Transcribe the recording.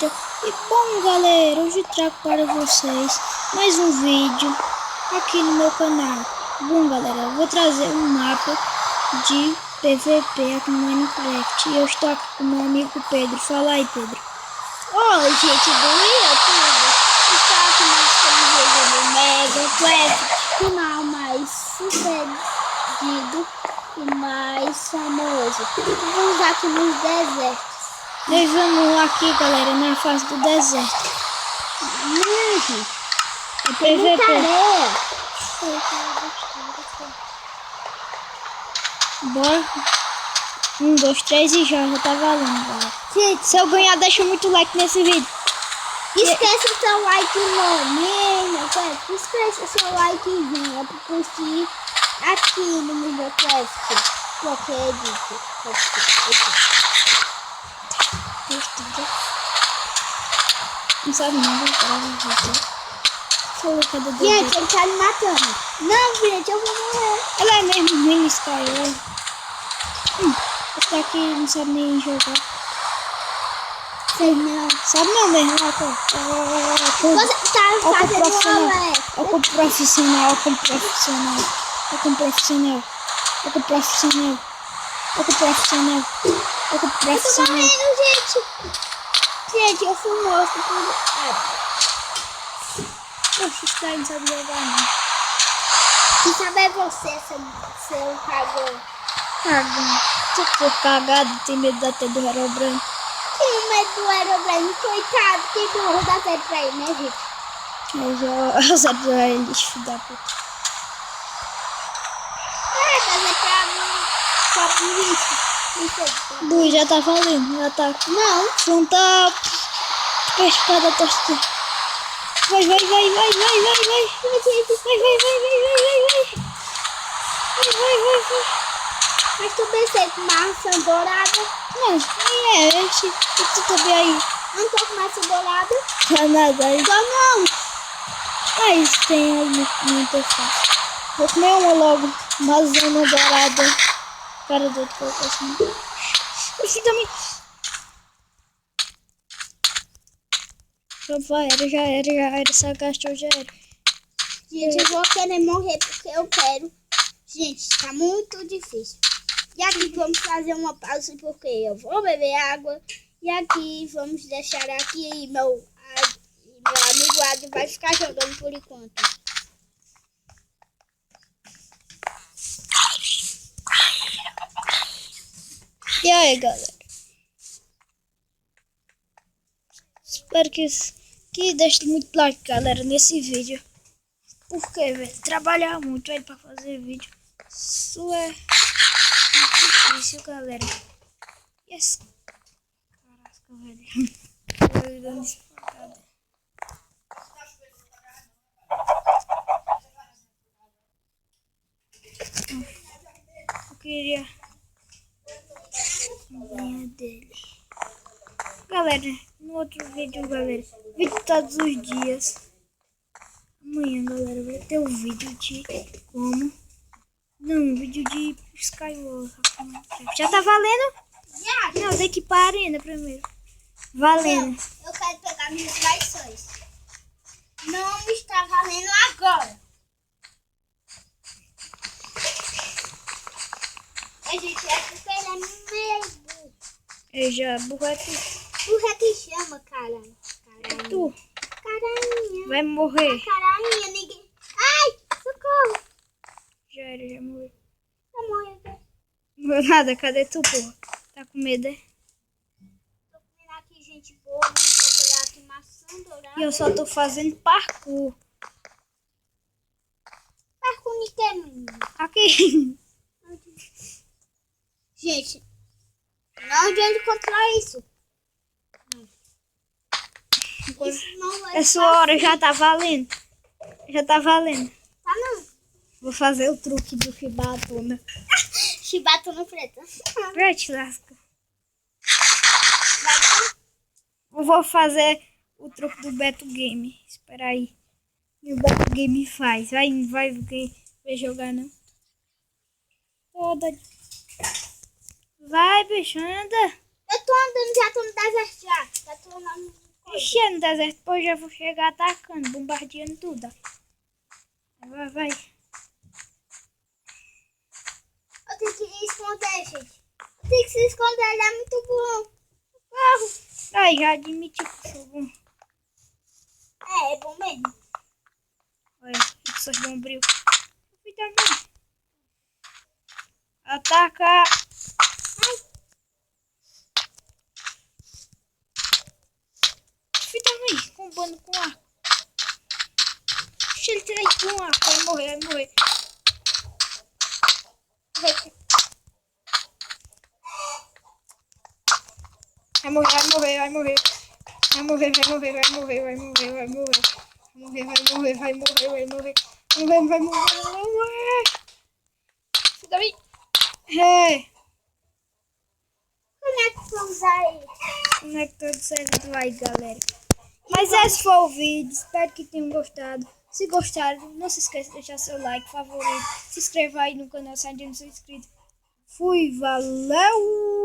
Minecraft. E bom, galera, hoje trago para vocês mais um vídeo aqui no meu canal. Bom, galera, eu vou trazer um mapa de PVP aqui no Minecraft. E eu estou aqui com meu amigo Pedro. Fala aí, Pedro. Oi, gente do YouTube. Estou aqui mais do Mega Quest, canal mais sucedido e mais famoso. Vamos aqui nos desertos. Nós vamos aqui, galera, na fase do deserto. É PVP. Bora. 1, 2, 3 e já tá valendo, galera. Gente, Se eu ganhar, deixa muito like nesse vídeo. esqueça o seu like no esqueça o seu likezinho para curtir aqui no Mega Quest. Porque é Não sabe nada, gente, ele tá me matando. Não, gente, eu vou morrer. ela é mesmo ruim, Sky. Esse daqui não sabe nem jogar. Sei não. Sabe não mesmo, ó. Você tá fazendo uma Olha como profissional, olha como profissional. Olha como profissional. Olha como profissional. Olha como profissional. Olha como Eu tô profissional. morrendo, gente. Gente, eu fui morto por... Poxa, esse cara não sabe jogar, não. Quem sabe é você, seu cagão. Cagão. Se eu for cagado, tem medo da ter do Herobrine. Tenho medo do Aerobrine, coitado. Tem burro da Zé pra ele, né, gente? Mas eu sabe jogar ele, filho da puta. Da Zé pra mim. Só por isso. Bui, já tá valendo, já tá. Não. Não tá. Pescada, torcida. Vai. Vai. Mas tu pensei com maçã dourada? Não, nem é esse. Tu também aí. Não tô com maçã dourada? Tá nada aí. Tô não. Aí tem aí no interface. Vou comer uma logo. Uma zona dourada. Cara do outro colocou assim. Esse também. Já era. Essa gastou, já era. Gente, eu vou querer morrer porque eu quero. Gente, tá muito difícil. E aqui vamos fazer uma pausa porque eu vou beber água. E aqui vamos deixar aqui e meu amigo Adi vai ficar jogando por enquanto. E aí, galera? Espero que deixe muito like, galera, nesse vídeo. Porque, velho, trabalhar muito, velho, pra fazer vídeo. Isso é muito difícil, galera. Yes. Caraca, velho. Tô dando espancada. Eu queria a linha dele. Galera, no outro vídeo, galera. Vídeo todos os dias. Amanhã, galera, vai ter um vídeo de como. Não, um vídeo de Skywalker. Já tá valendo? Já. Não, tem que ir pra arena primeiro. Valendo. Eu quero pegar minhas traições. Não está valendo agora. A gente é porque ele é meio burro. Eu já burrete. Burro é que chama, caralho. Tu Carinha. vai morrer. Carinha, ninguém. Ai, socorro. Já era, já morreu. Eu morri. Não nada, cadê tu, porra? Tá com medo, é? Tô comendo aqui, gente boa. Vou pegar aqui maçã dourada. E eu só tô fazendo parkour. Parkour de que, menino? Aqui. Gente, não adianta controlar isso. Isso não é Essa hora já tá valendo. Já tá valendo. Tá não. Vou fazer o truque do Chibatuna. Chibatuna preta. Pra te lasca. Vai. Eu vou fazer o truque do Beto Game. Espera aí. E o Beto Game faz. Vai jogar não. Toda. Vai, bicho, anda. Eu tô andando, já tô no deserto já. Já tô andando Ixi, no deserto, depois eu vou chegar atacando, bombardeando tudo. Vai, vai. Eu tenho que me esconder, gente. Eu tenho que se esconder, ele é muito bom. Carro. Ai, já admiti que sou bom. É bom mesmo. Olha, que sou bombril. Eu fui também. Ataca. Fui também, combando com arco. Deixa ele tirar aí com arco, vai morrer, vai morrer. Vai morrer, vai morrer, vai morrer. Vai morrer, vai morrer, vai morrer, vai morrer, vai morrer. Vai morrer, vai morrer, vai morrer, vai morrer. Vai morrer, vai morrer, vai morrer. Fui também. É. Como é que vamos aí? Como é que todo certo vai, galera? Mas esse foi o vídeo. Espero que tenham gostado. Se gostaram, não se esqueça de deixar seu like, favorito. Se inscreva aí no canal se ainda não sou inscrito. Fui, valeu!